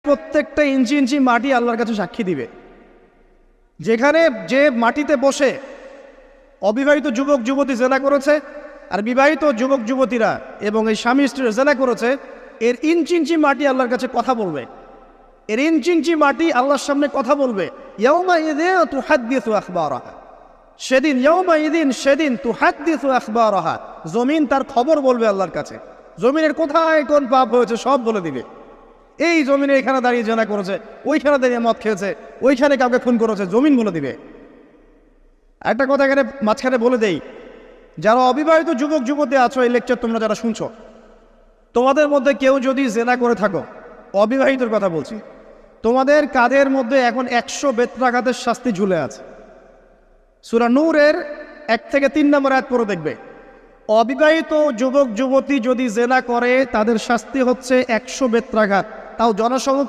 প্রত্যেকটা ইঞ্চি ইঞ্চি মাটি আল্লাহর কাছে সাক্ষী দিবে। যেখানে যে মাটিতে বসে অবিবাহিত যুবক যুবতী জেনা করেছে আর বিবাহিত যুবক যুবতীরা এবং এই স্বামী স্ত্রীরা জেনা করেছে, এর ইঞ্চি ইঞ্চি মাটি আল্লাহর কাছে কথা বলবে। এর ইঞ্চি ইঞ্চি মাটি আল্লাহর সামনে কথা বলবে। ইয়াউমাইযিন তুহাদ্দিসু আখবারাহা, সেদিন তুহাদ্দিসু আখবারাহা, জমিন তার খবর বলবে আল্লাহর কাছে। জমিনের কোথায় কোন পাপ হয়েছে সব বলে দিবে। এই জমিনে এখানে দাঁড়িয়ে জেনা করেছে, ওইখানে দাঁড়িয়ে মদ খেয়েছে, ওইখানে কাউকে খুন করেছে, জমিন বলে দিবে। একটা কথা এখানে মাঝখানে বলে দেই, যারা অবিবাহিত যুবক যুবতী আছো, এই লেকচার তোমরা যারা শুনছো, তোমাদের মধ্যে কেউ যদি জেনা করে থাকো, অবিবাহিতর কথা বলছি, তোমাদের কাঁধের মধ্যে এখন 100 বেত্রাঘাতের শাস্তি ঝুলে আছে। সূরা নূরের 1 থেকে 3 নম্বর আয়াত পড়ে দেখবে, অবিবাহিত যুবক যুবতী যদি জেনা করে তাদের শাস্তি হচ্ছে 100 বেত্রাঘাত, তাও জনসমুখ